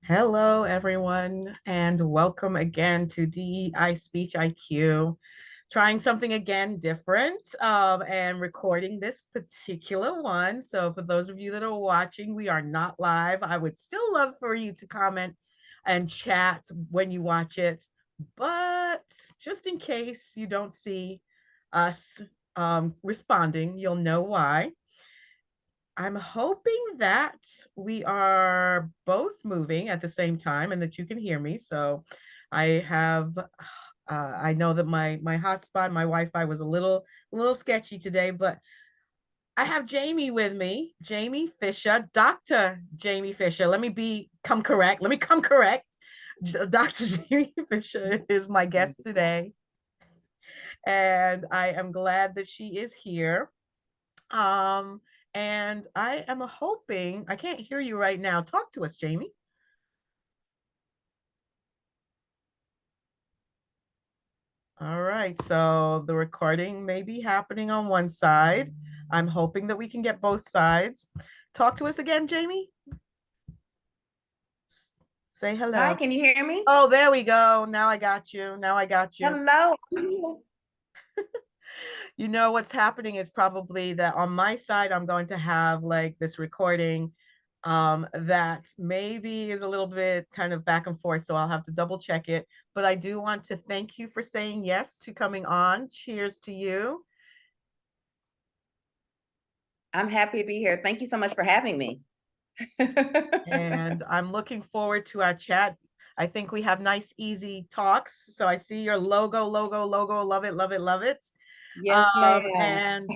Hello, everyone, and welcome again to DEI Speech IQ. Trying something again different and recording this particular one. So, for those of you that are watching, we are not live. I would still love for you to comment and chat when you watch it, but just in case you don't see us responding, you'll know why. I'm hoping that we are both moving at the same time and that you can hear me. So I know that my hotspot, my Wi-Fi was a little sketchy today, but I have Jamie with me, Jamie Fisher, Dr. Jamie Fisher. Come correct. Let me come correct. Dr. Jamie Fisher is my guest today, and I am glad that she is here. Um, and I am hoping, I can't hear you right now. Talk to us, Jamie. All right, so the recording may be happening on one side. I'm hoping that we can get both sides. Talk to us again, Jamie. Say Hi, hello. can you hear me? Oh, there we go. Now I got you. Now I got you. Hello. You know what's happening is probably that on my side I'm going to have like this recording that maybe is a little bit kind of back and forth, so I'll have to double check it. But I do want to thank you for saying yes to coming on. Cheers to you. I'm happy to be here. Thank you so much for having me. And I'm looking forward to our chat. I think we have nice, easy talks. So I see your logo. Love it, love it, love it. Yes, ma'am. And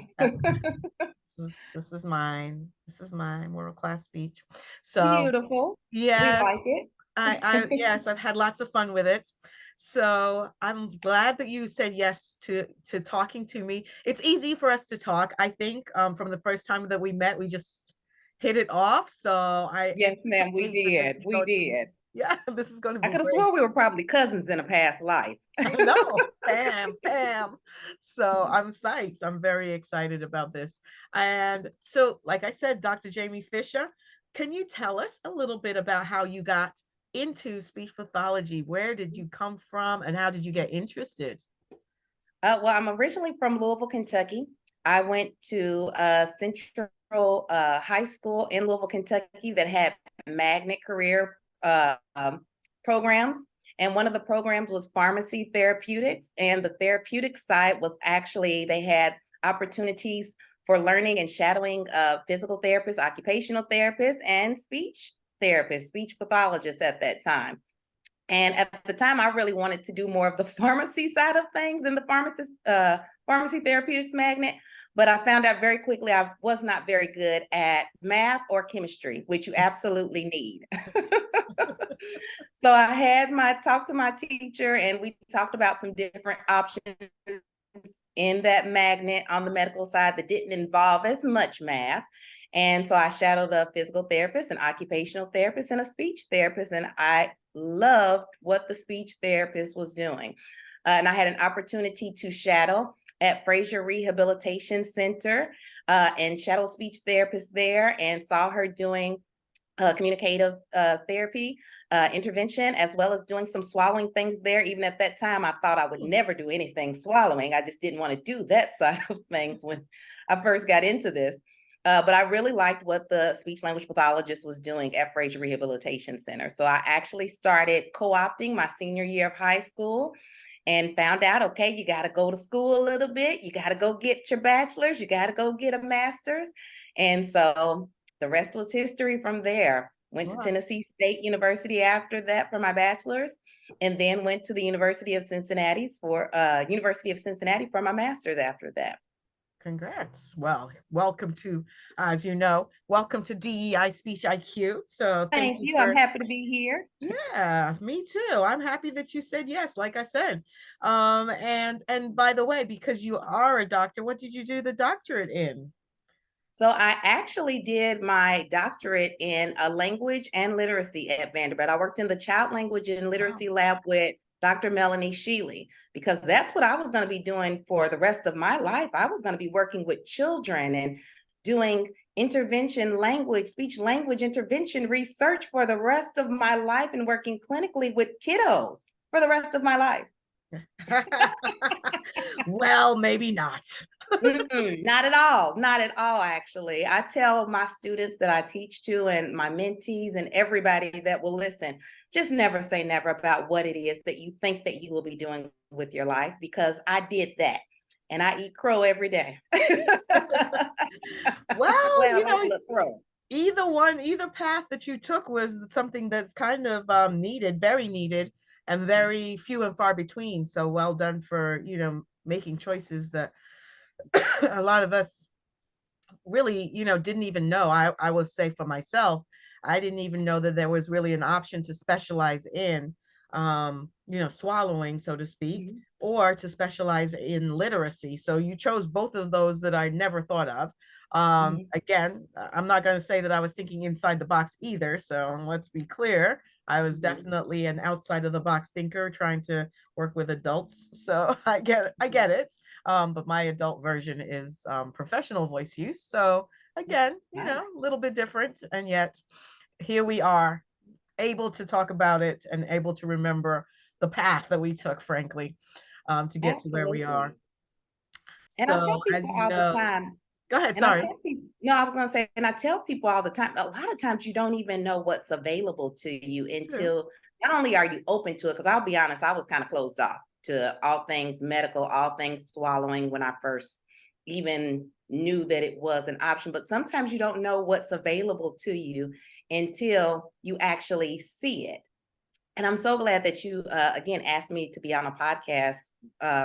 this is mine. This is my world class speech. So Beautiful. We like yes, it. yes, I've had lots of fun with it. So I'm glad that you said yes to talking to me. It's easy for us to talk. I think from the first time that we met, we just hit it off. So I Yes, ma'am, we anticipate that this did. is We going to be, did. yeah, this is going to I be could have great. sworn we were probably cousins in a past life. I know, Pam. So I'm psyched. I'm very excited about this. And so, like I said, Dr. Jamie Fisher, can you tell us a little bit about how you got into speech pathology? Where did you come from and how did you get interested? Well, I'm originally from Louisville, Kentucky. I went to Central High School in Louisville, Kentucky that had magnet career programs. And one of the programs was pharmacy therapeutics. And the therapeutic side was actually, they had opportunities for learning and shadowing physical therapists, occupational therapists, and speech therapists, speech pathologists at that time. And at the time, I really wanted to do more of the pharmacy side of things in the pharmacy therapeutics magnet. But I found out very quickly I was not very good at math or chemistry, which you absolutely need. So I had my talk to my teacher, and we talked about some different options in that magnet on the medical side that didn't involve as much math. And so I shadowed a physical therapist, an occupational therapist, and a speech therapist. And I loved what the speech therapist was doing. And I had an opportunity to shadow at Fraser Rehabilitation Center and shadow speech therapist there, and saw her doing communicative therapy intervention, as well as doing some swallowing things there. Even at that time, I thought I would never do anything swallowing. I just didn't want to do that side of things when I first got into this. But I really liked what the speech language pathologist was doing at Fraser Rehabilitation Center. So I actually started co-opting my senior year of high school and found out, okay, you got to go to school a little bit. You got to go get your bachelor's. You got to go get a master's. And so the rest was history from there. Went to Wow. Tennessee State University after that for my bachelor's, and then went to the University of Cincinnati for my master's after that. Congrats. Well, welcome to, as you know, welcome to DEI Speech IQ. So thank Thank you you. I'm for, happy to be here. yeah, me too. I'm happy that you said yes, like I said. And by the way, because you are a doctor, what did you do the doctorate in? So I actually did my doctorate in language and literacy at Vanderbilt. I worked in the child language and Wow. literacy lab with Dr. Melanie Sheely, because that's what I was going to be doing for the rest of my life. I was going to be working with children and doing intervention language, speech language intervention research for the rest of my life and working clinically with kiddos for the rest of my life. Well, maybe not. Not at all. Not at all, actually. I tell my students that I teach to and my mentees and everybody that will listen, just never say never about what it is that you think that you will be doing with your life, because I did that and I eat crow every day. Well, Well, I look crow. either path that you took was something that's kind of needed, very needed, and very few and far between. So well done for, making choices that a lot of us really, didn't even know. I will say for myself, I didn't even know that there was really an option to specialize in, swallowing, so to speak, Mhm, or to specialize in literacy. So you chose both of those that I never thought of. mhm, Again, I'm not going to say that I was thinking inside the box either. So let's be clear. I was mhm, definitely an outside of the box thinker trying to work with adults. So I get it. But my adult version is professional voice use. So again, right. a little bit different. And yet here we are, able to talk about it and able to remember the path that we took, frankly, to get to where we are. Absolutely. And I tell So as people you all the know, time, go ahead, and I sorry. tell people, no, I was gonna say, and I tell people all the time, a lot of times you don't even know what's available to you True. until not only are you open to it, because I'll be honest, I was kind of closed off to all things medical, all things swallowing when I first even knew that it was an option. But sometimes you don't know what's available to you until you actually see it. And I'm so glad that you again asked me to be on a podcast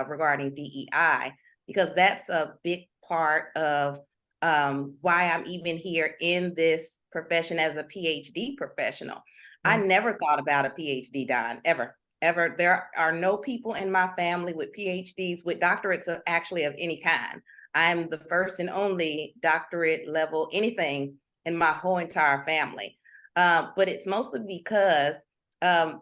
regarding DEI, because that's a big part of why I'm even here in this profession as a PhD professional. I Yeah. never thought about a PhD, Don, ever. Ever. There are no people in my family with PhDs, with doctorates of actually of any kind. I'm the first and only doctorate level anything in my whole entire family. But it's mostly because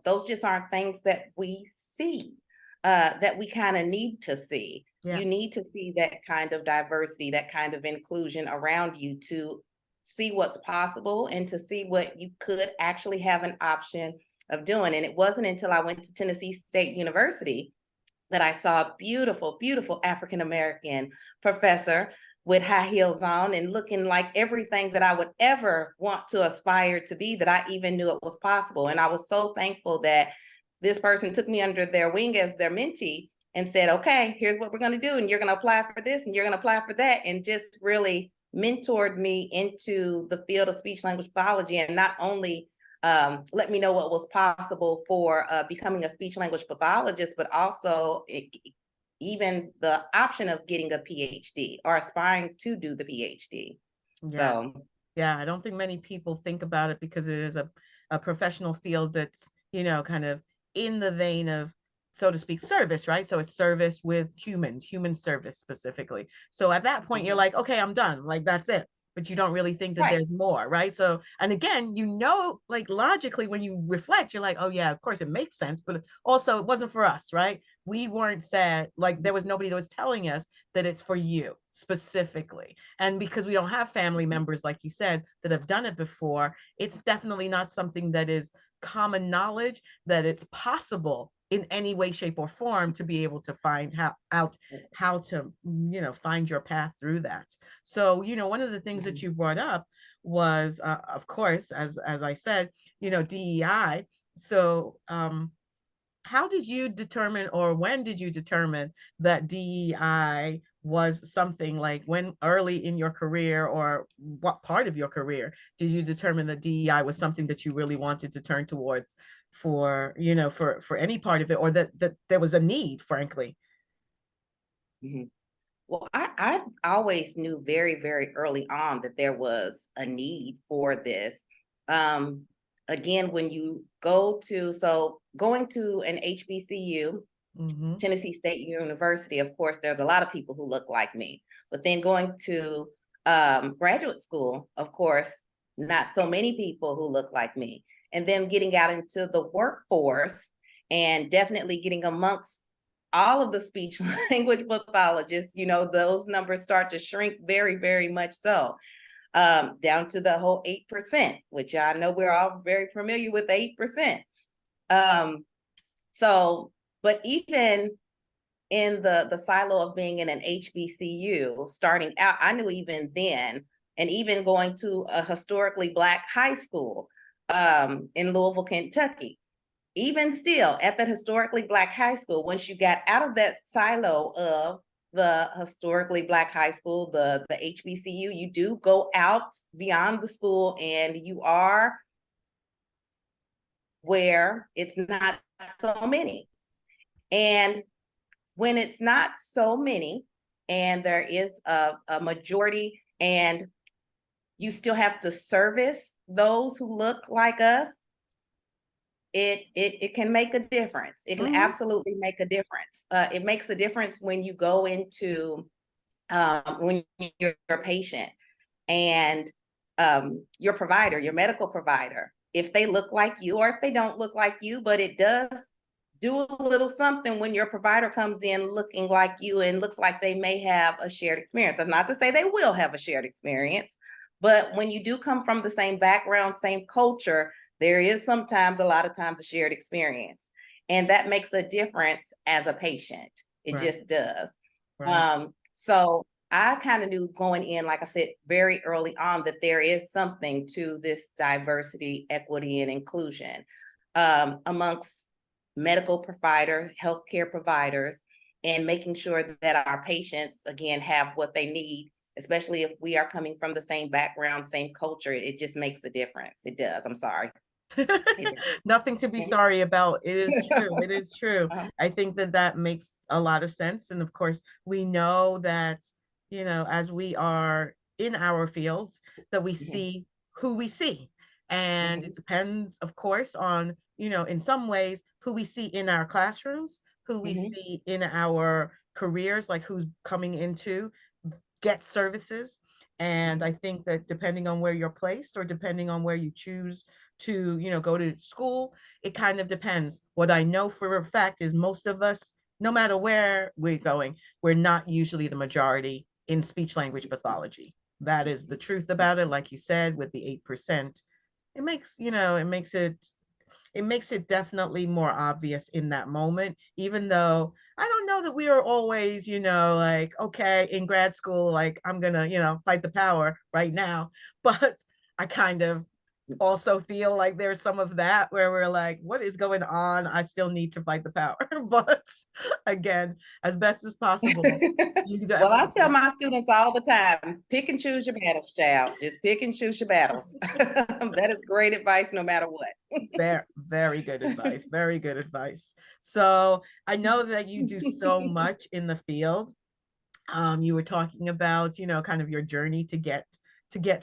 those just aren't things that we see, that we kind of need to see. Yeah. You need to see that kind of diversity, that kind of inclusion around you to see what's possible and to see what you could actually have an option of doing. And it wasn't until I went to Tennessee State University that I saw a beautiful, beautiful African American professor with high heels on and looking like everything that I would ever want to aspire to be, that I even knew it was possible. And I was so thankful that this person took me under their wing as their mentee and said, okay, here's what we're going to do. And you're going to apply for this and you're going to apply for that. And just really mentored me into the field of speech language pathology, and not only let me know what was possible for becoming a speech language pathologist, but also even the option of getting a PhD or aspiring to do the PhD. Yeah. So, Yeah, I don't think many people think about it because it is a professional field that's, kind of in the vein of, so to speak, service, right? So it's service with humans, human service specifically. So at that point, you're mhm, like, okay, I'm done. Like that's it. But you don't really think that right. there's more, right? So, and again, like logically, when you reflect, you're like, oh yeah, of course it makes sense. But also it wasn't for us, right? We weren't said, like there was nobody that was telling us that it's for you specifically. And because we don't have family Mhm, members, like you said, that have done it before, it's definitely not something that is common knowledge that it's possible in any way, shape, or form to be able to find how to, find your path through that. So, one of the things that mhm. you brought up was, of course, as I said, DEI. So, how did you determine, or when did you determine that DEI was something, like when early in your career, or what part of your career did you determine that DEI was something that you really wanted to turn towards for, for any part of it, or that there was a need, frankly? Mhm. Well, I always knew very, very early on that there was a need for this. Um, Again, when you go to, so going to an HBCU, Hmm. Tennessee State University, of course, there's a lot of people who look like me. But then going to graduate school, of course, not so many people who look like me. And then getting out into the workforce and definitely getting amongst all of the speech language pathologists, those numbers start to shrink very, very much so. down to the whole 8%, which I know we're all very familiar with 8%. But even in the silo of being in an HBCU, starting out, I knew even then, and even going to a historically Black high school in Louisville, Kentucky, even still at that historically Black high school, once you got out of that silo of the historically Black high school, the HBCU, you do go out beyond the school and you are where it's not so many. And when it's not so many and there is a majority and you still have to service those who look like us, it can make a difference. It can absolutely make a difference. It makes a difference when you go into when you're a patient and your provider, your medical provider, if they look like you or if they don't look like you, but it does do a little something when your provider comes in looking like you and looks like they may have a shared experience. That's not to say they will have a shared experience, but when you do come from the same background, same culture, there is sometimes, a lot of times, a shared experience. And that makes a difference as a patient. It just does. So I kind of knew going in, like I said, very early on, that there is something to this diversity, equity, and inclusion amongst medical providers, healthcare providers, and making sure that our patients, again, have what they need, especially if we are coming from the same background, same culture. It just makes a difference. It does. I'm sorry. Nothing to be sorry about. It is true. It is true. Uh-huh. I think that that makes a lot of sense. And of course, we know that, as we are in our fields, that we see who we see. And it depends, of course, on, in some ways, who we see in our classrooms, who we see in our careers, like who's coming into get services. And I think that depending on where you're placed or depending on where you choose to, go to school, it kind of depends. What I know for a fact is most of us, no matter where we're going, we're not usually the majority in speech language pathology. That is the truth about it. Like you said, with the 8%, it makes it definitely more obvious in that moment, even though I don't know that we are always, like, okay, in grad school, like I'm gonna, fight the power right now. But I kind of also feel like there's some of that where we're like, what is going on? I still need to fight the power. But again, as best as possible, you Well, I tell definitely my students all the time, pick and choose your battles, child. Just pick and choose your battles. That is great advice no matter what. very, very good advice. Very good advice. So I know that you do so much in the field. You were talking about, kind of your journey to get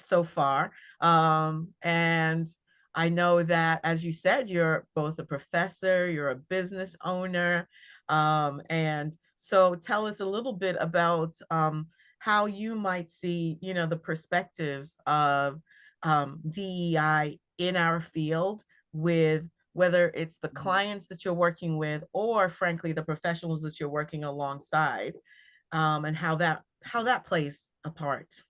so far. And I know that, as you said, you're both a professor, you're a business owner. And so tell us a little bit about how you might see, the perspectives of DEI in our field, with whether it's the clients that you're working with or frankly the professionals that you're working alongside, and how that plays a part.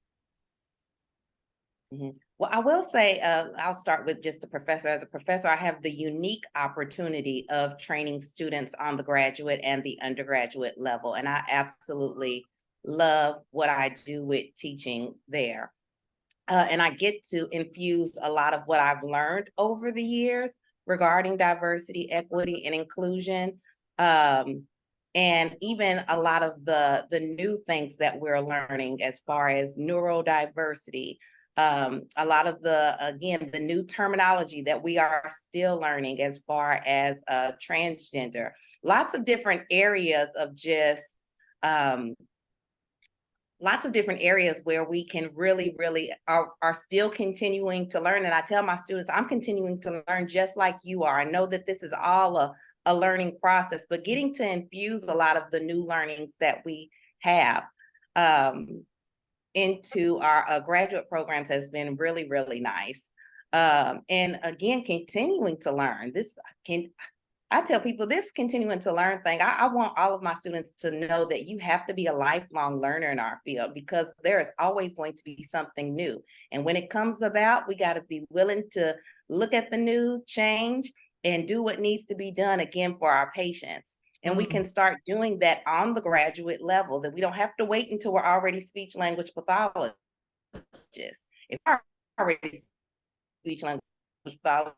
Well, I will say, I'll start with just the professor. As a professor, I have the unique opportunity of training students on the graduate and the undergraduate level. And I absolutely love what I do with teaching there. And I get to infuse a lot of what I've learned over the years regarding diversity, equity, and inclusion. And even a lot of the new things that we're learning as far as neurodiversity, a lot of the new terminology that we are still learning as far as transgender, lots of different areas of just lots of different areas where we can really are still continuing to learn. And I tell my students, I'm continuing to learn just like you are. I know that this is all a learning process, but getting to infuse a lot of the new learnings that we have into our graduate programs has been really nice. And again, continuing to learn. I tell people this continuing to learn thing. I want all of my students to know that you have to be a lifelong learner in our field because there is always going to be something new. And when it comes about, we got to be willing to look at the new, change, and do what needs to be done again for our patients. And we Mm, can start doing that on the graduate level, that we don't have to wait until we're already speech language pathologists. If we're already speech language pathologists,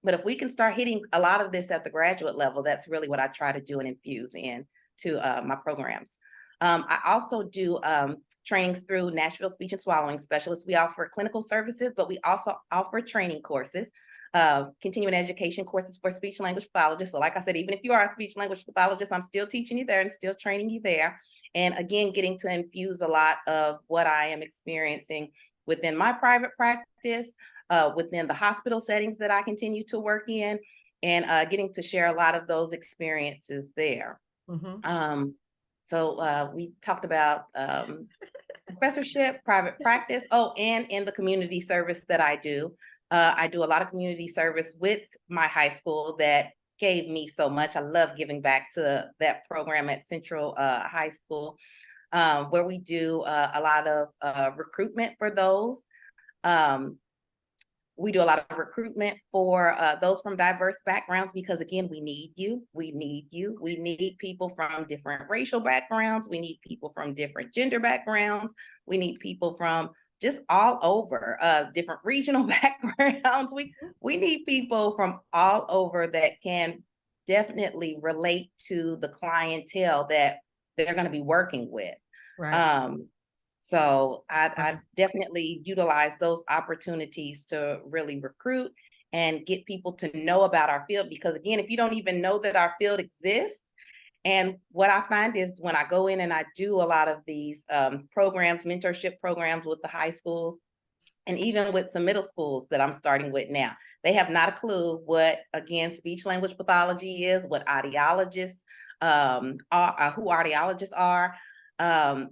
but if we can start hitting a lot of this at the graduate level, that's really what I try to do and infuse in to my programs. I also do trainings through Nashville Speech and Swallowing Specialists. We offer clinical services, but we also offer training courses, continuing education courses for speech language pathologists. So like I said, even if you are a speech language pathologist, I'm still teaching you there and still training you there. And again, getting to infuse a lot of what I am experiencing within my private practice, within the hospital settings that I continue to work in, and getting to share a lot of those experiences there. mhm. So we talked about professorship, private practice. Oh, and in the community service that I do a lot of community service with my high school that gave me so much. I love giving back to that program at Central High School, where we do a lot of recruitment for those. Um, we do a lot of recruitment for those from diverse backgrounds because again, we need you. We need you. We need people from different racial backgrounds. We need people from different gender backgrounds. We need people from just all over, different regional backgrounds. We need people from all over that can definitely relate to the clientele that they're going to be working with. Right. Um, so I Right. definitely utilize those opportunities to really recruit and get people to know about our field. Because again, if you don't even know that our field exists, and what I find is when I go in and I do a lot of these programs, mentorship programs with the high schools, and even with some middle schools that I'm starting with now, they have not a clue what, again, speech language pathology is, what audiologists are, who audiologists are,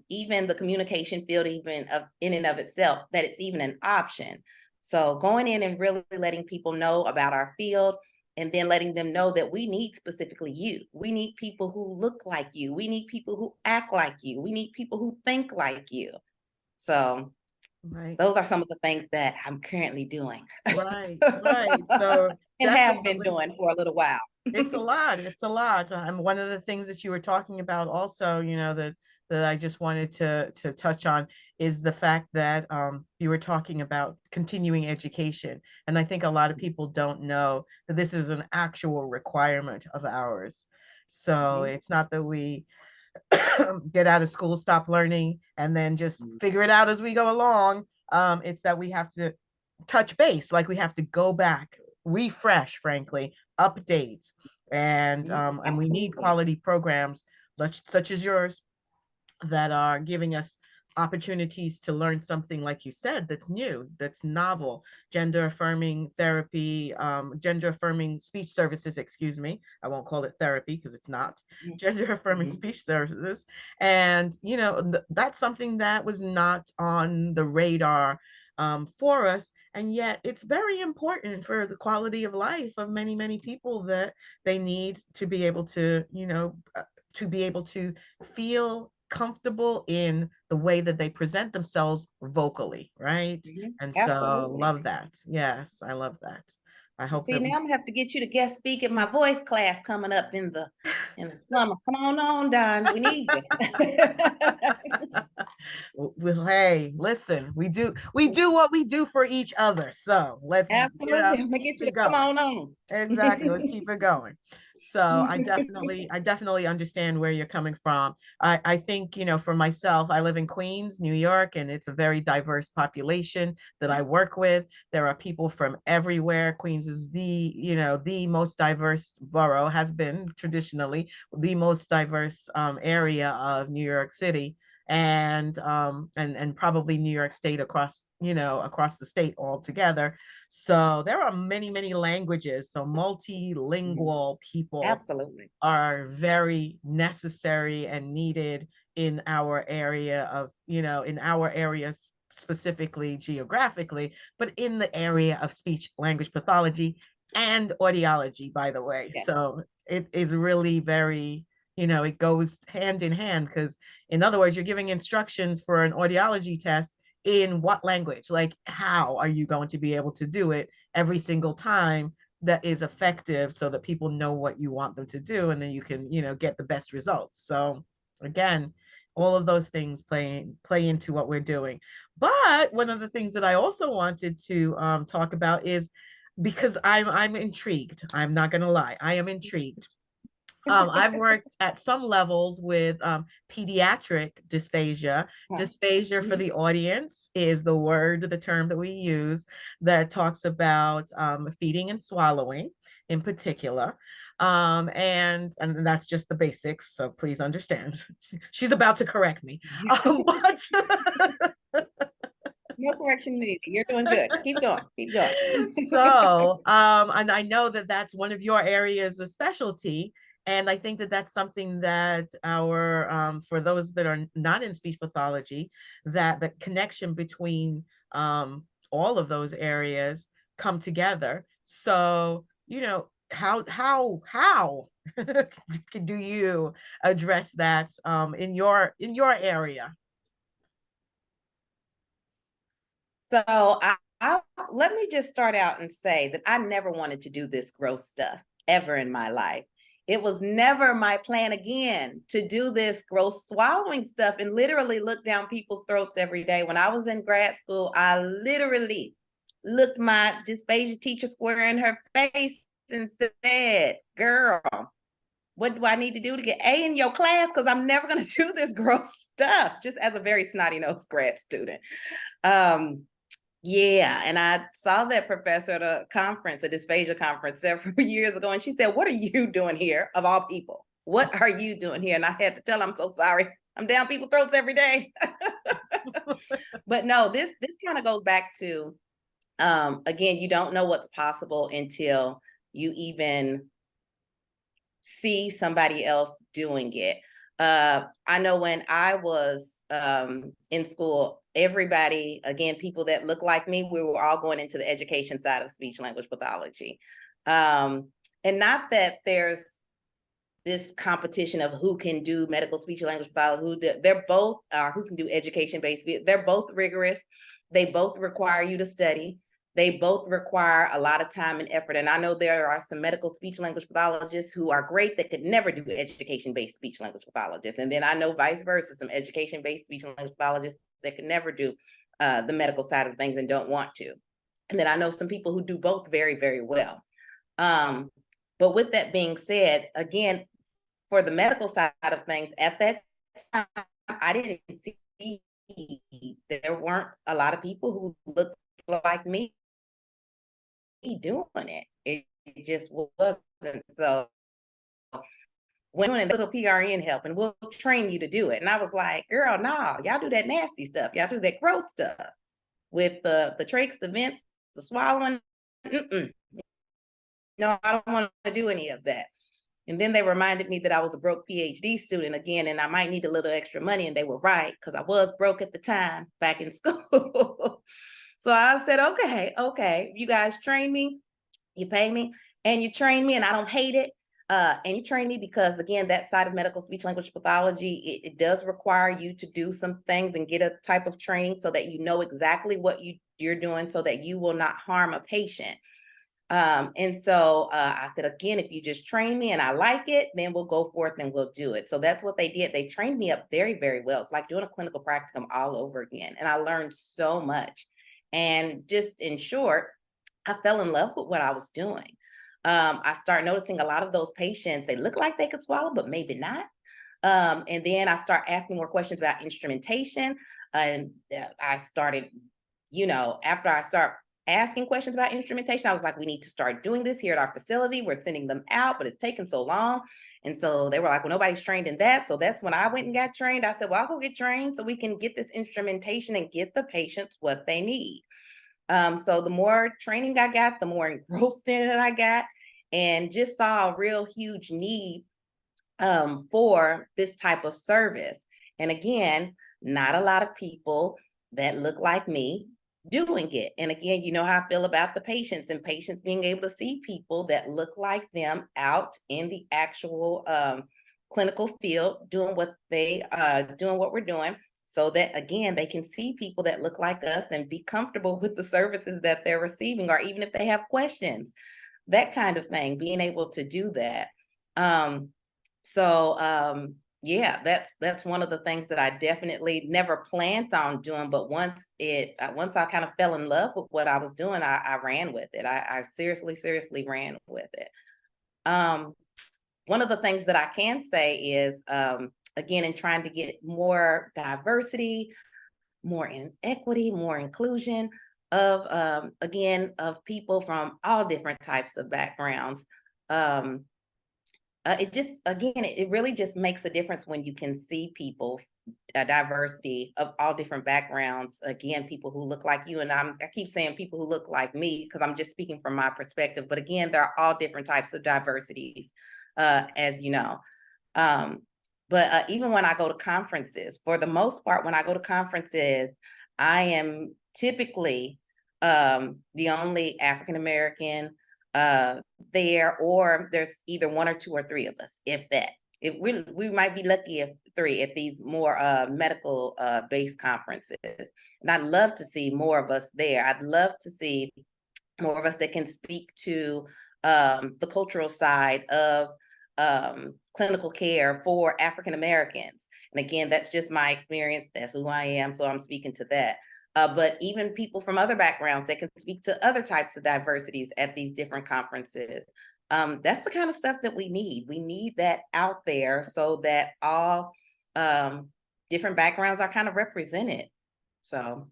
even the communication field, even of in and of itself, that it's even an option. So going in and really letting people know about our field, and then letting them know that we need specifically you. We need people who look like you. We need people who act like you. We need people who think like you. So Right. those are some of the things that I'm currently doing Right. Right. So and have been definitely. doing for a little while. It's a lot. It's a lot. And one of the things that you were talking about also, that I just wanted to touch on is the fact that you were talking about continuing education. And I think a lot of people don't know that this is an actual requirement of ours. So Mhm, it's not that we get out of school, stop learning, and then just mhm, figure it out as we go along. It's that we have to touch base, like we have to go back, refresh, frankly, update, mhm. and we need Absolutely. quality programs such as yours that are giving us opportunities to learn something like you said that's new, that's novel. Gender affirming therapy, gender affirming speech services, excuse me, I won't call it therapy because it's not. Mhm, Gender affirming mhm, speech services. And that's something that was not on the radar for us, and yet it's very important for the quality of life of many, many people, that they need to be able to, to be able to feel comfortable in the way that they present themselves vocally, right? mhm. And so Absolutely. love that. Yes, I love that. I hope See, that now we I'm gonna have to get you to guest speak in my voice class coming up in the summer. Come on, Don. We need you. well, hey, listen, we do what we do for each other. So Absolutely. I'm gonna keep get you it to come going. on on. Exactly. Let's keep it going. So I definitely understand where you're coming from. I think, for myself, I live in Queens, New York, and it's a very diverse population that I work with. There are people from everywhere. Queens is the most diverse borough, has been traditionally the most diverse area of New York City, and probably New York State, across the state altogether. So there are many, many languages. So Mhm. multilingual people Absolutely. are very necessary and needed in our area in our area specifically geographically, but in the area of speech language pathology and audiology, by the way. Yeah. So it is really very, it goes hand in hand, because in other words, you're giving instructions for an audiology test in what language? Like, how are you going to be able to do it every single time that is effective so that people know what you want them to do, and then you can, get the best results. So again, all of those things play into what we're doing. But one of the things that I also wanted to talk about is, because I'm intrigued. I'm not gonna lie, I am intrigued. I've worked at some levels with pediatric dysphagia. Dysphagia, for the audience, is the term that we use, that talks about feeding and swallowing in particular. And that's just the basics. So please understand. She's about to correct me. But No correction needed. You're doing good. Keep going. Keep going. so, and I know that that's one of your areas of specialty. And I think that that's something that for those that are not in speech pathology, that the connection between all of those areas come together. So, how do you address that in your area? So let me just start out and say that I never wanted to do this gross stuff ever in my life. It was never my plan again to do this gross swallowing stuff and literally look down people's throats every day. When I was in grad school, I literally looked my dysphagia teacher square in her face and said, "Girl, what do I need to do to get A in your class? Because I'm never going to do this gross stuff," just as a very snotty-nosed grad student. Yeah, and I saw that professor at a conference, a dysphagia conference several years ago, and she said, "What are you doing here, of all people? What are you doing here?" And I had to tell her, "I'm so sorry. I'm down people's throats every day." But no, this kind of goes back to, again, you don't know what's possible until you even see somebody else doing it. I know when I was in school, everybody, again, people that look like me, we were all going into the education side of speech language pathology. And not that there's this competition of who can do medical speech language pathology, they're both, who can do education-based, they're both rigorous. They both require you to study. They both require a lot of time and effort. And I know there are some medical speech language pathologists who are great that could never do education-based speech language pathologists. And then I know vice versa, some education-based speech language pathologists that could never do the medical side of things and don't want to. And then I know some people who do both very, very well. But with that being said, again, for the medical side of things, at that time, I didn't see, there weren't a lot of people who looked like me doing it. It just wasn't. So when a little PRN help and we'll train you to do it. And I was like, "Girl, no, y'all do that nasty stuff. Y'all do that gross stuff with the trachs, the vents, the swallowing. Mm-mm. No, I don't want to do any of that." And then they reminded me that I was a broke PhD student again, and I might need a little extra money. And they were right, because I was broke at the time back in school. So I said, okay, you guys train me, you pay me, and you train me, and I don't hate it. And you train me because, again, that side of medical speech language pathology, it does require you to do some things and get a type of training so that you know exactly what you're doing so that you will not harm a patient. And so I said, again, if you just train me and I like it, then we'll go forth and we'll do it. So that's what they did. They trained me up very, very well. It's like doing a clinical practicum all over again. And I learned so much. And just in short, I fell in love with what I was doing. I started noticing a lot of those patients, they look like they could swallow, but maybe not. And then I start asking more questions about instrumentation. And I started, after I start asking questions about instrumentation, I was like, "We need to start doing this here at our facility. We're sending them out, but it's taken so long." And so they were like, "Well, nobody's trained in that." So that's when I went and got trained. I said, "Well, I'll go get trained so we can get this instrumentation and get the patients what they need." So the more training I got, the more engrossed in it I got, and just saw a real huge need for this type of service. And again, not a lot of people that look like me doing it. And again, you know how I feel about the patients and patients being able to see people that look like them out in the actual clinical field doing what we're doing, so that again they can see people that look like us and be comfortable with the services that they're receiving, or even if they have questions, that kind of thing, being able to do that. Um, so yeah, that's one of the things that I definitely never planned on doing, but once I kind of fell in love with what I was doing, I ran with it. I seriously ran with it. Um, One of the things that I can say is, again, in trying to get more diversity, more in equity, more inclusion of again of people from all different types of backgrounds. Um, it just again, it really just makes a difference when you can see people, a diversity of all different backgrounds. Again, people who look like you, and I keep saying people who look like me because I'm just speaking from my perspective. But again, there are all different types of diversities, as you know. Um, but even when I go to conferences, for the most part, when I go to conferences, I am typically the only African American there, or there's either one or two or three of us, if that. If we might be lucky if three at these more medical based conferences. And I'd love to see more of us there. I'd love to see more of us that can speak to the cultural side of clinical care for African Americans. And again, that's just my experience. That's who I am. So I'm speaking to that. But even people from other backgrounds that can speak to other types of diversities at these different conferences. That's the kind of stuff that we need. We need that out there so that all different backgrounds are kind of represented. So.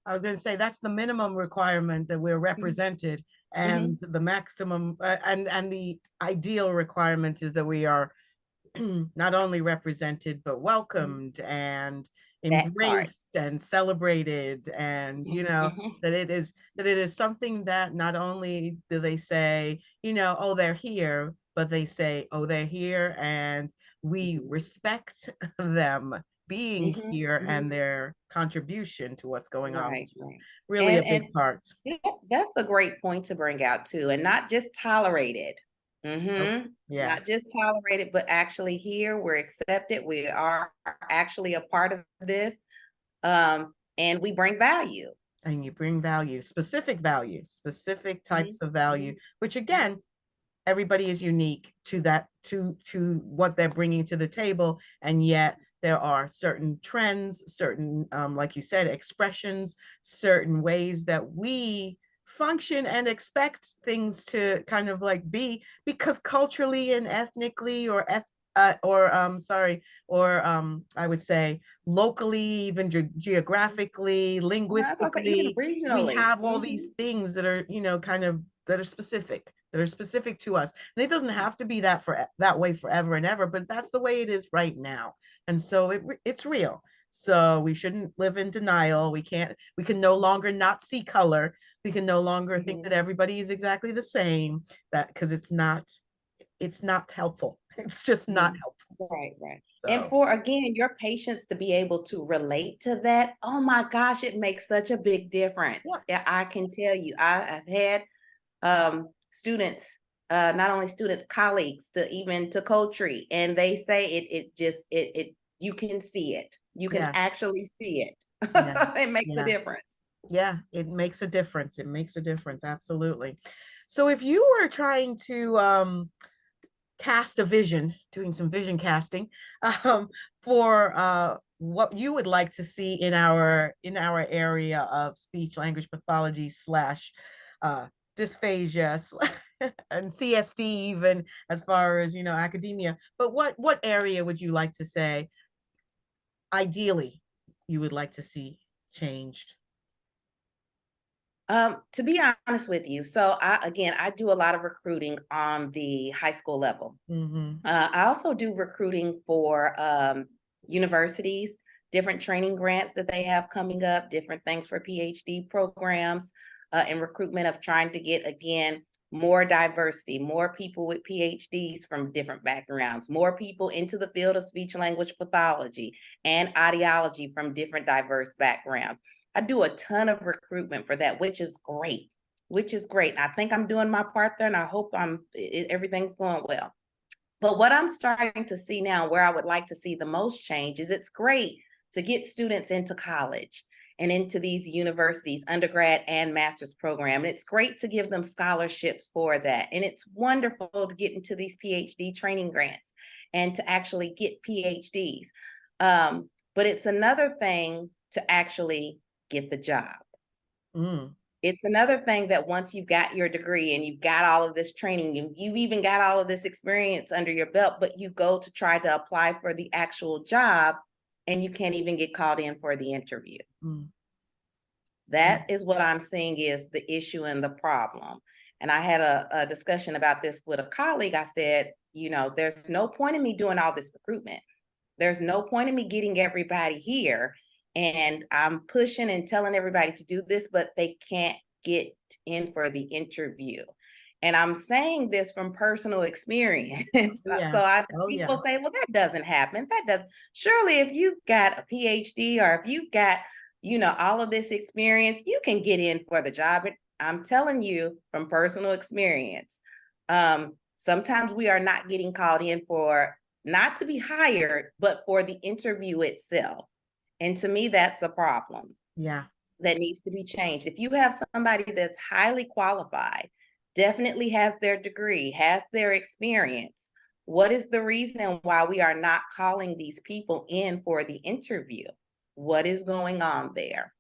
I was going to say that's the minimum requirement, that we're represented, and the maximum and the ideal requirement is that we are not only represented but welcomed and That part. embraced and celebrated, and Mhm. that it is something that not only do they say, oh, they're here, but they say, oh, they're here, and we Mhm. respect them being Mhm. here and Mhm. their contribution to what's going on, Right, which is right. really a And big part. yeah, that's a great point to bring out too, and not just tolerated. Oh, Mm-hmm. yeah. Not just tolerated, but actually here we're accepted. We are actually a part of this, and we bring value. And you bring value, specific Mhm. types of value, Mhm. which Mhm. again, everybody is unique to that, to what they're bringing to the table, and yet there are certain trends, certain like you said, expressions, certain ways that we function and expect things to kind of like be, because culturally and ethnically, or sorry, or I would say locally, even geographically, That's also even linguistically, we regionally. have all Hmm. these things that are, kind of, that are specific to us. And it doesn't have to be that way forever and ever, but that's the way it is right now. And so it's real. So we shouldn't live in denial. We can no longer not see color. We can no longer think Hmm. that everybody is exactly the same, that because it's not helpful. It's just not Mhm. helpful. Right, right. And So for again, your patients to be able to relate to that, oh my gosh, it makes such a big difference. yeah, Yeah, I can tell you, I've had students, not only students, colleagues, to even to Coach-Tree, and they say it you can see it. You can yes, actually see it. yeah, It makes a yeah. difference. Yeah, it makes a difference. It makes a difference. Absolutely. So if you were trying to cast a vision, doing some vision casting, um, for what you would like to see in our area of speech language pathology slash uh, dysphagia and CSD, even as far as academia. But what area would you like to say ideally you would like to see changed? To be honest with you, so I do a lot of recruiting on the high school level. Mm-hmm. I also do recruiting for universities, different training grants that they have coming up, different things for PhD programs, and recruitment of trying to get, again, more diversity, more people with PhDs from different backgrounds, more people into the field of speech language pathology and audiology from different diverse backgrounds. I do a ton of recruitment for that, which is great, which is great. I think I'm doing my part there, and I hope everything's going well. But what I'm starting to see now, where I would like to see the most change, is it's great to get students into college and into these universities, undergrad and master's program. And it's great to give them scholarships for that. And it's wonderful to get into these PhD training grants and to actually get PhDs. But it's another thing to actually get the job. Mm. It's another thing that once you've got your degree and you've got all of this training, you've even got all of this experience under your belt, but you go to try to apply for the actual job and you can't even get called in for the interview. Mm. That is what I'm seeing is the issue and the problem. And I had a discussion about this with a colleague. I said, there's no point in me doing all this recruitment. There's no point in me getting everybody here. And I'm pushing and telling everybody to do this, but they can't get in for the interview. And I'm saying this from personal experience. Yeah. People say, well, that doesn't happen. That doesn't. Surely if you've got a PhD or if you've got, all of this experience, you can get in for the job. I'm telling you from personal experience. Sometimes we are not getting called in for not to be hired, but for the interview itself. And to me, that's a problem. Yeah. That needs to be changed. If you have somebody that's highly qualified, definitely has their degree, has their experience, what is the reason why we are not calling these people in for the interview? What is going on there?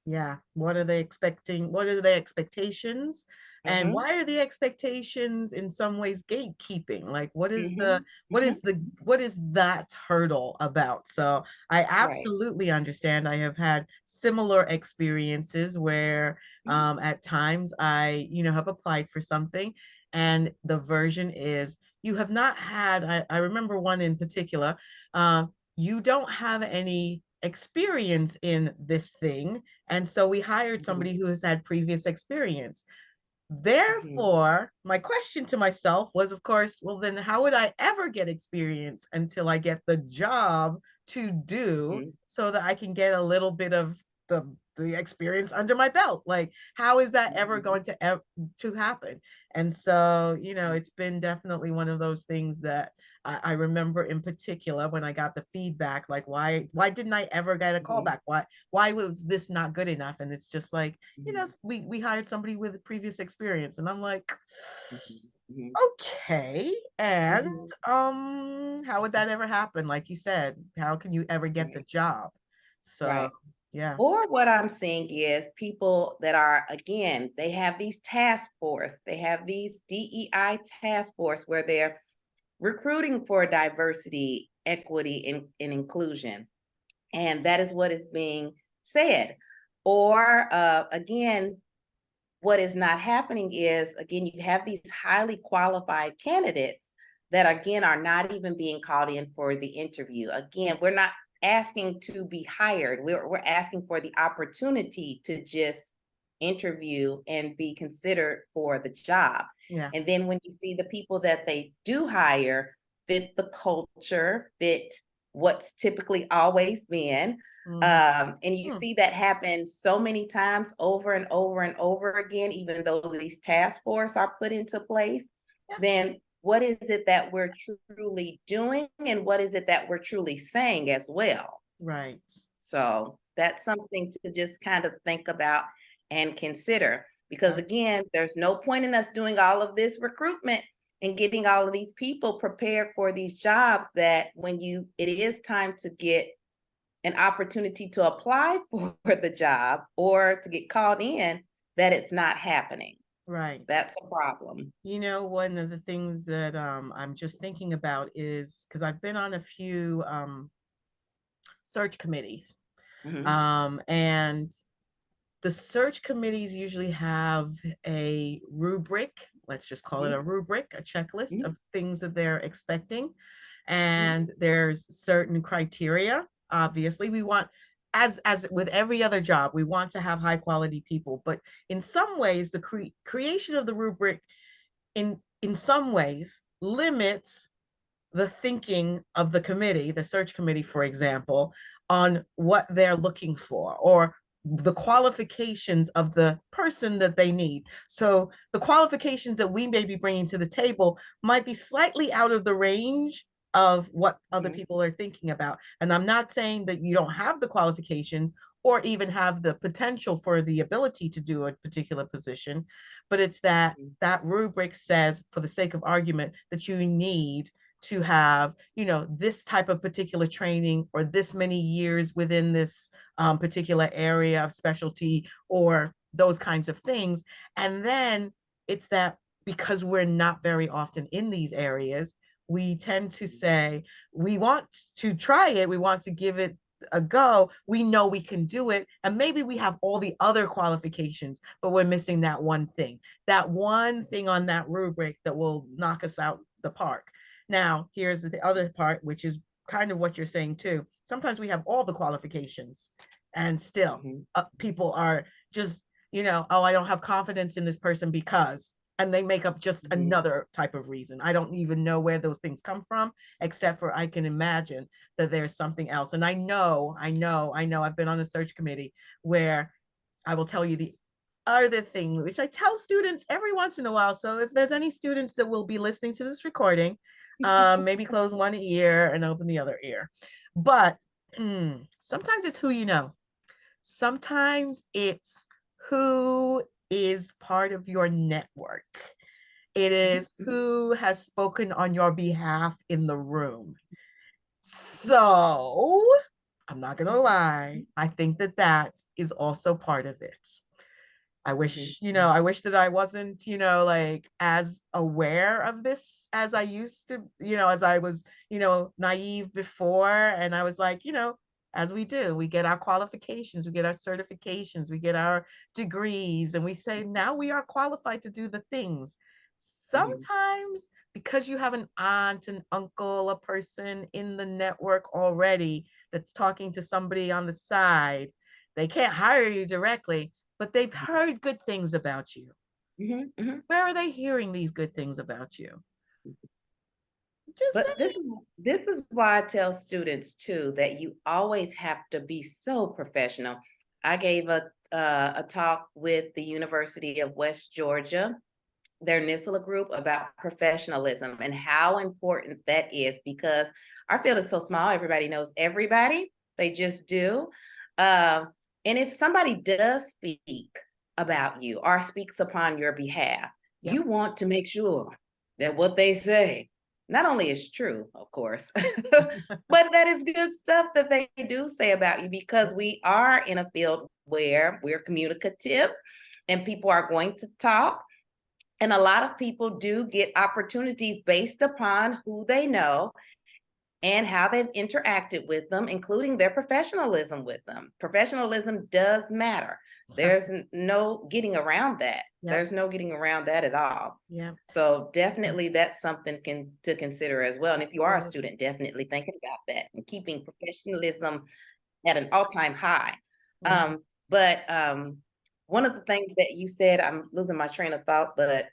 Yeah. What are they expecting? What are their expectations? And why are the expectations in some ways gatekeeping? Like what is that hurdle about? So I Right. absolutely understand. I have had similar experiences where at times I, have applied for something and the version is you have not had, I remember one in particular, you don't have any experience in this thing. And so we hired somebody who has had previous experience. Therefore, my question to myself was, of course, well, then how would I ever get experience until I get the job to do so that I can get a little bit of the experience under my belt? Like, how is that ever going to happen? And so, it's been definitely one of those things that I remember in particular when I got the feedback, like, why didn't I ever get a call back? Why was this not good enough? And it's just like, we hired somebody with previous experience. And I'm like, okay. And how would that ever happen? Like you said, how can you ever get the job? So Right. yeah. Or what I'm seeing is people that are, again, they have these task force, they have these DEI task force where they're recruiting for diversity, equity, and inclusion. And that is what is being said. Or again, what is not happening is, again, you have these highly qualified candidates that, again, are not even being called in for the interview. Again, we're not asking to be hired. We're asking for the opportunity to just interview and be considered for the job. Yeah. And then when you see the people that they do hire fit the culture, fit what's typically always been, and you see that happen so many times over and over and over again, even though these task force are put into place, then what is it that we're truly doing and what is it that we're truly saying as well? Right. So that's something to just kind of think about and consider. Because again, there's no point in us doing all of this recruitment and getting all of these people prepared for these jobs that when it is time to get an opportunity to apply for the job or to get called in, that it's not happening. Right. That's a problem. One of the things that I'm just thinking about is because I've been on a few search committees. And the search committees usually have a rubric, let's just call it a rubric, a checklist of things that they're expecting. And there's certain criteria. Obviously, we want, as with every other job, we want to have high quality people. But in some ways, the creation of the rubric in some ways limits the thinking of the committee, the search committee, for example, on what they're looking for or the qualifications of the person that they need. So the qualifications that we may be bringing to the table might be slightly out of the range of what other Mhm. people are thinking about. And I'm not saying that you don't have the qualifications or even have the potential for the ability to do a particular position, but it's that Mhm. that rubric says, for the sake of argument, that you need to have, this type of particular training or this many years within this particular area of specialty or those kinds of things. And then it's that because we're not very often in these areas, we tend to say, we want to try it, we want to give it a go, we know we can do it, and maybe we have all the other qualifications, but we're missing that one thing on that rubric that will knock us out the park. Now, here's the other part, which is kind of what you're saying too. Sometimes we have all the qualifications and still Mhm. people are just, oh, I don't have confidence in this person because, and they make up just Mhm. another type of reason. I don't even know where those things come from, except for I can imagine that there's something else. And I know I've been on a search committee where I will tell you the other thing, which I tell students every once in a while. So if there's any students that will be listening to this recording, maybe close one ear and open the other ear. But sometimes it's who you know. Sometimes it's who is part of your network. It Mhm. is who has spoken on your behalf in the room. So I'm not going to lie. I think that that is also part of it. Mhm. I wish that I wasn't, like as aware of this as I used to, as I was, naive before. And I was like, as we do, we get our qualifications, we get our certifications, we get our degrees, and we say, now we are qualified to do the things. Mhm. Sometimes because you have an aunt, an uncle, a person in the network already that's talking to somebody on the side, they can't hire you directly, but they've heard good things about you. Mhm. Mhm. Where are they hearing these good things about you? Just But this saying. is this is why I tell students too that you always have to be so professional. I gave a talk with the University of West Georgia, their NISLA group, about professionalism and how important that is because our field is so small. Everybody knows everybody. They just do. Uh, and if somebody does speak about you or speaks upon your behalf, Yep. you want to make sure that what they say not only is true, of course, but that is good stuff that they do say about you because we are in a field where we're communicative and people are going to talk. And a lot of people do get opportunities based upon who they know and how they've interacted with them, including their professionalism with them. Professionalism does matter. There's no getting around that. Yep. There's no getting around that at all. Yep. So definitely that's something to consider as well. And if you are a Absolutely. student, definitely thinking about that and keeping professionalism at an all-time high. Yeah. But one of the things that you said, I'm losing my train of thought, but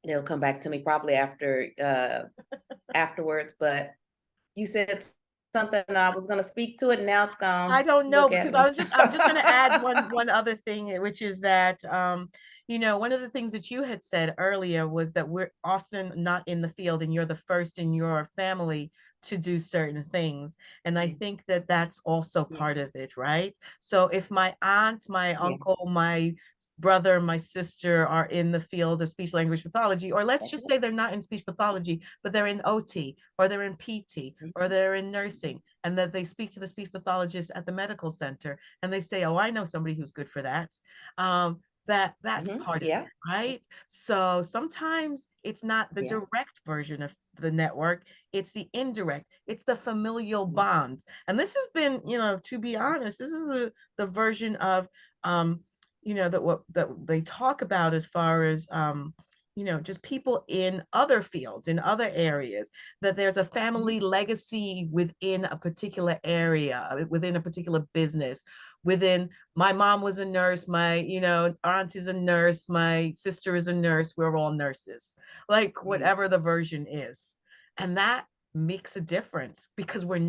it'll come back to me probably afterwards. But you said something, I was gonna speak to it, and now it's I gone. don't know Look at because me. I'm just going to add one other thing, which is that one of the things that you had said earlier was that we're often not in the field and you're the first in your family to do certain things. And I think that that's also Mhm. part of it, right? So if my aunt, my Yeah. uncle, my brother, my sister are in the field of speech language pathology, or let's just say they're not in speech pathology, but they're in OT or they're in PT or Mhm. they're in nursing, and that they speak to the speech pathologist at the medical center and they say, oh, I know somebody who's good for that. That's Mhm. part of Yeah. it, right? So sometimes it's not the Yeah. direct version of the network, it's the indirect, it's the familial Mhm. bonds. And this has been, to be honest, this is the version of that what that they talk about as far as just people in other fields, in other areas, that there's a family legacy within a particular area, within a particular business, within my mom was a nurse, my, aunt is a nurse, my sister is a nurse, we're all nurses, like whatever the version is. And that makes a difference because we're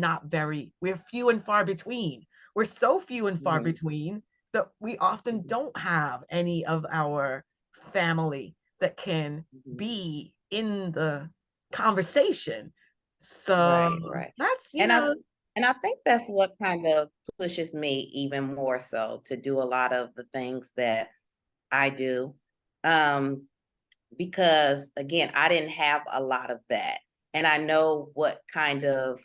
few and far between. We're so few and far between that we often don't have any of our family that can be in the conversation. Right, So right. that's, And I think that's what kind of pushes me even more so to do a lot of the things that I do. Um, because again, I didn't have a lot of that. And I know what kind of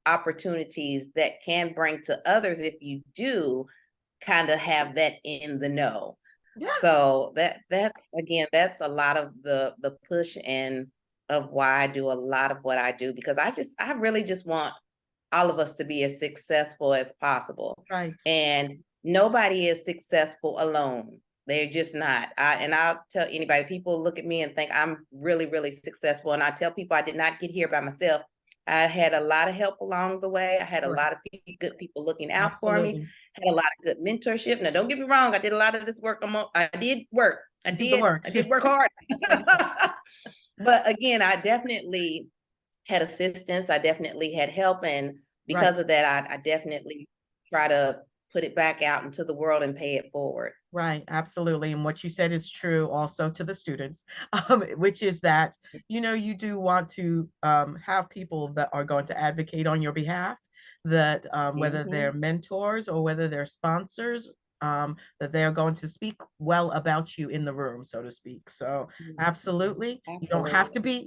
opportunities that can bring to others if you do kind of have that in the know. yeah, So that's a lot of the push and of why I do a lot of what I do, because I really just want all of us to be as successful as possible. right. And nobody is successful alone. They're just not. I'll tell anybody, people look at me and think I'm really, really successful. And I tell people I did not get here by myself. I had a lot of help along the way. I had a Correct. lot of good people looking out for me, Absolutely. had a lot of good mentorship. Now, don't get me wrong, I did a lot of this work. I did work. You did the work. I did work hard. Right. But again, I definitely had assistance. I definitely had help. And Right. because of that, I definitely try to put it back out into the world and pay it forward. Right, absolutely. And what you said is true also to the students, which is that, you do want to have people that are going to advocate on your behalf, that whether they're Mhm. mentors or whether they're sponsors, that they're going to speak well about you in the room, so to speak. So Mhm. absolutely, Absolutely. you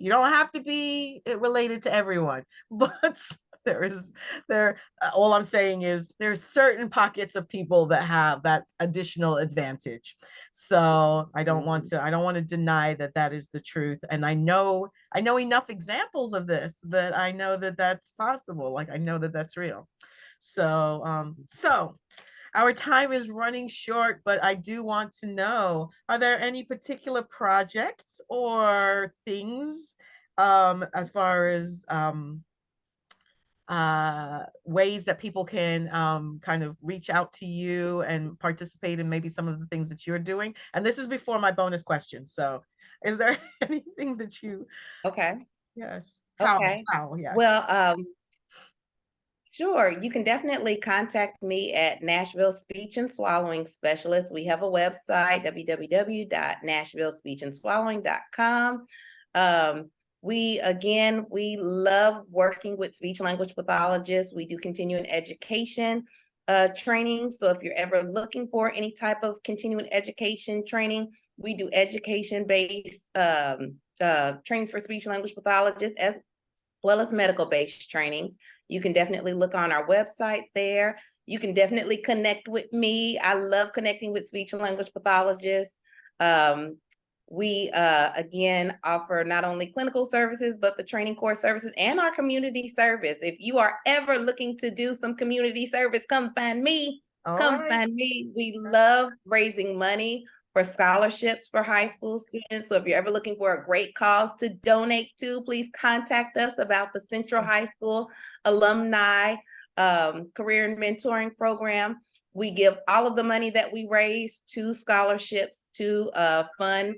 don't have to be related to everyone, but there is there all I'm saying is there's certain pockets of people that have that additional advantage. So Mhm. I don't want to deny that that is the truth. And I know enough examples of this that I know that that's possible. Like I know that that's real. So our time is running short, but I do want to know, are there any particular projects or things as far as ways that people can kind of reach out to you and participate in maybe some of the things that you're doing? And this is before my bonus question. So is there anything that you, Okay. yes, Okay. yes. Well, sure. You can definitely contact me at Nashville Speech and Swallowing Specialist. We have a website, www.nashvillespeechandswallowing.com. We love working with speech language pathologists. We do continuing education training. So if you're ever looking for any type of continuing education training, we do education-based trainings for speech language pathologists as well as medical-based trainings. You can definitely look on our website there. You can definitely connect with me. I love connecting with speech and language pathologists. Um, we again offer not only clinical services, but the training course services and our community service. If you are ever looking to do some community service, come find me. All Come right. find me. We love raising money for scholarships for high school students. So if you're ever looking for a great cause to donate to, please contact us about the Central High School Alumni Career and Mentoring Program. We give all of the money that we raise to scholarships to fund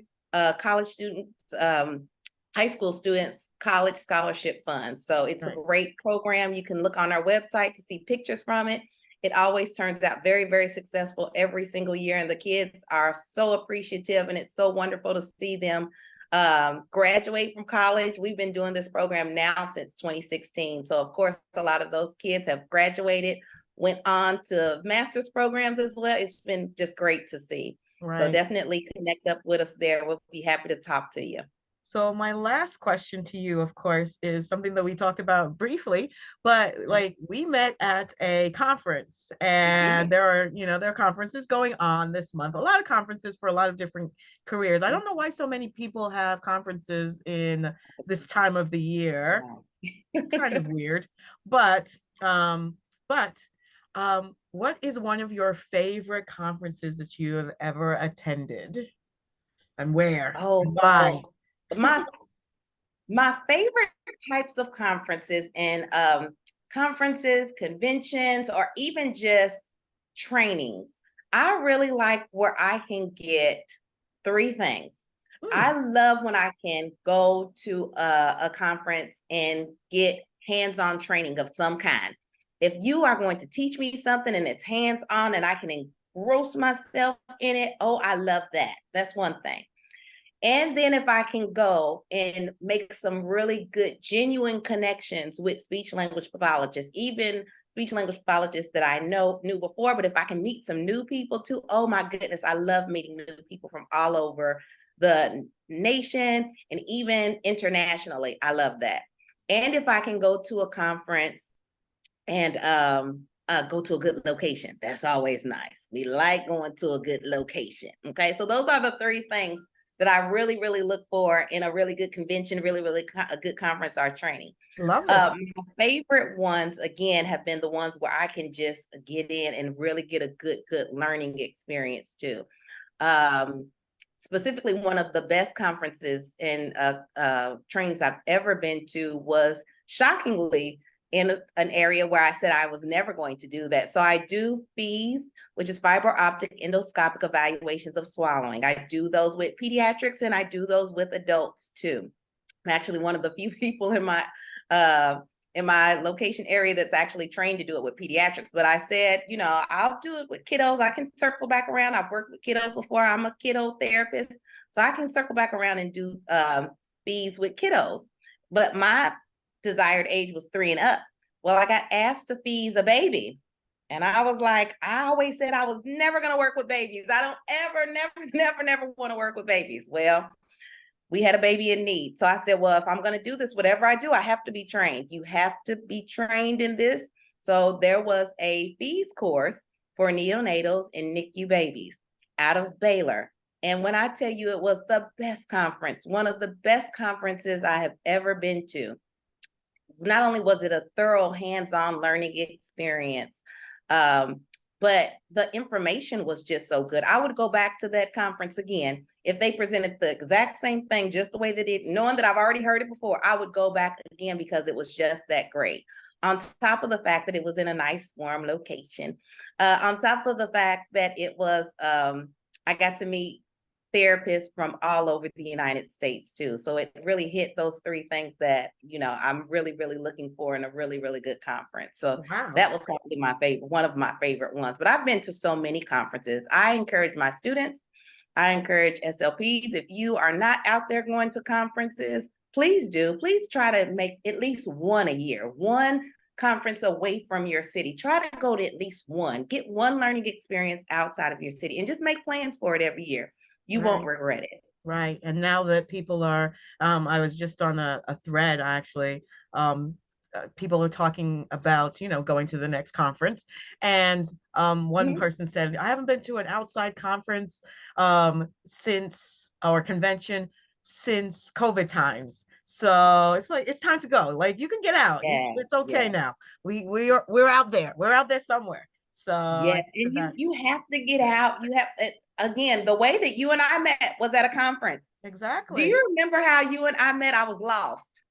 college students, high school students, college scholarship funds. So it's a Right. great program. You can look on our website to see pictures from it. It always turns out very, very successful every single year. And the kids are so appreciative, and it's so wonderful to see them graduate from college. We've been doing this program now since 2016. So of course, a lot of those kids have graduated, went on to master's programs as well. It's been just great to see. So Right. definitely connect up with us there. We'll be happy to talk to you. So my last question to you, of course, is something that we talked about briefly, but like we met at a conference and Mhm. there are conferences going on this month, a lot of conferences for a lot of different careers. I don't know why so many people have conferences in this time of the year. Wow. Kind of weird, but um, but what is one of your favorite conferences that you have ever attended? and where Oh, and why? so my my favorite types of conferences and conferences, conventions, or even just trainings. I really like where I can get three things. I Mm, love when I can go to a conference and get hands-on training of some kind. If you are going to teach me something and it's hands-on and I can engross myself in it, oh, I love that. That's one thing. And then if I can go and make some really good, genuine connections with speech language pathologists, even speech language pathologists that I knew before, but if I can meet some new people too, oh my goodness, I love meeting new people from all over the nation and even internationally. I love that. And if I can go to a conference and go to a good location, that's always nice. We like going to a good location. Okay, so those are the three things that I really, really look for in a really good convention, really a good conference or training. love it. My favorite ones, again, have been the ones where I can just get in and really get a good learning experience too. Um, Specifically, one of the best conferences and trainings I've ever been to was shockingly in an area where I said I was never going to do that. So I do FEES, which is fiber optic endoscopic evaluations of swallowing. I do those with pediatrics and I do those with adults too. I'm actually one of the few people uh, in my location area that's actually trained to do it with pediatrics. But I said, I'll do it with kiddos. I can circle back around. I've worked with kiddos before. I'm a kiddo therapist, so I can circle back around and do fees with kiddos. But my desired age was 3 and up. Well, I got asked to fees a baby. And I was like, I always said I was never going to work with babies. I don't ever, never want to work with babies. Well, we had a baby in need. So I said, well, if I'm going to do this, whatever I do, I have to be trained. You have to be trained in this. So there was a FEES course for neonatals and NICU babies out of Baylor. And when I tell you it was the best conference, one of the best conferences I have ever been to, not only was it a thorough hands-on learning experience, um, but the information was just so good. I would go back to that conference again. If they presented the exact same thing, just the way they did, knowing that I've already heard it before, I would go back again because it was just that great. On top of the fact that it was in a nice warm location, on top of the fact that it was, I got to meet therapists from all over the United States too. So it really hit those three things that, I'm really looking for in a really good conference. So Wow. that was probably my favorite, one of my favorite ones. But I've been to so many conferences. I encourage my students, I encourage SLPs, if you are not out there going to conferences, please do. Please try to make at least one a year, one conference away from your city. Try to go to at least one. Get one learning experience outside of your city and just make plans for it every year. You won't Right. regret it. Right. And now that people are, I was just on a thread actually. People are talking about, going to the next conference. And one Mhm. person said, I haven't been to an outside conference since our convention since COVID times. So it's like it's time to go. Like you can get out. Yeah, It's okay yeah. now. We're out there. We're out there somewhere. So I Yes, think and you that's have to get good. out. You have again, the way that you and I met was at a conference. Do Exactly. you remember how you and I met? I was lost.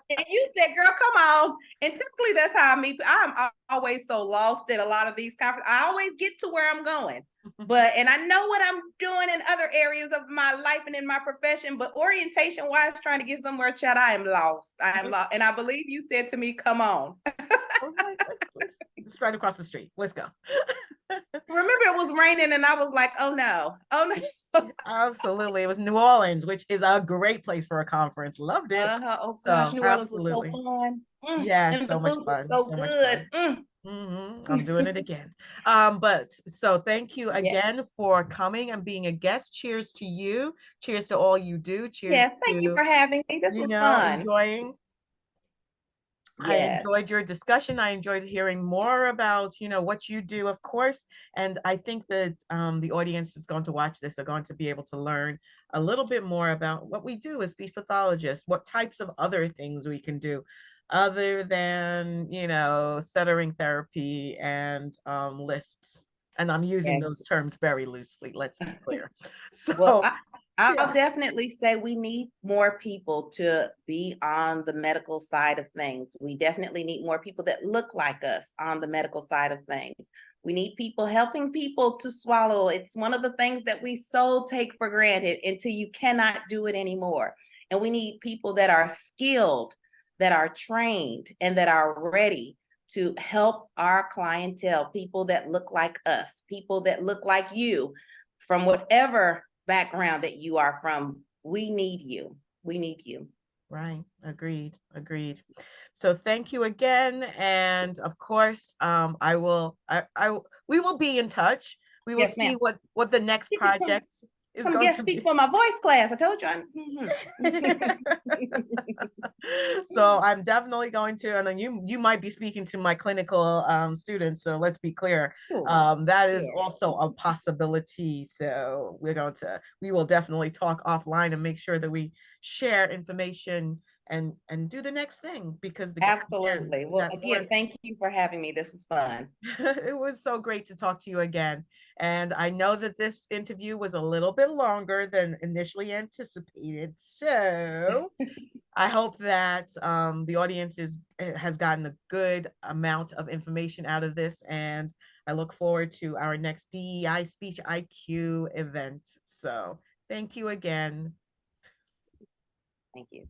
And you said, girl, come on. And typically that's how I meet. I'm always so lost at a lot of these conferences. I always get to where I'm going. And I know what I'm doing in other areas of my life and in my profession, but orientation wise, trying to get somewhere, Chad, I am lost. I am lost. And I believe you said to me, come on. I was like, let's just right across the street. Let's go. Remember it was raining and I was like, oh no, oh no. Absolutely. It was New Orleans, which is a great place for a conference. Loved it. Oh gosh, So New Orleans was so absolutely. fun. Yes, And the so much food was fun. so So much good. fun. I'm doing it again. But so thank you Yeah. again for coming and being a guest. Cheers to you. Cheers to all you do. Yes, Cheers thank you to, for having me. This was fun. enjoying. I Yes. enjoyed your discussion. I enjoyed hearing more about, what you do, of course. And I think that the audience that's going to watch this are going to be able to learn a little bit more about what we do as speech pathologists, what types of other things we can do other than, stuttering therapy and lisps. And I'm using Yes. those terms very loosely, let's be clear. Well, So, I'll yeah, definitely say we need more people to be on the medical side of things. We definitely need more people that look like us on the medical side of things. We need people helping people to swallow. It's one of the things that we so take for granted until you cannot do it anymore. And we need people that are skilled, that are trained, and that are ready to help our clientele, people that look like us, people that look like you, from whatever background that you are from. We need you. We need you. right. Agreed. Agreed. So thank you again. And of course, we will be in touch. We will Yes, see ma'am. what the next You can project is come going guest to speak be. for my voice class. I told you. So I'm definitely going to, and then you might be speaking to my clinical students. So let's be clear, Sure, that is sure. also a possibility. So we will definitely talk offline and make sure that we share information and do the next thing because again, Absolutely. Well, that again, board. thank you for having me. This was fun. It was so great to talk to you again. And I know that this interview was a little bit longer than initially anticipated. So I hope that the audience has gotten a good amount of information out of this, and I look forward to our next DEI Speech IQ event. So thank you again. Thank you.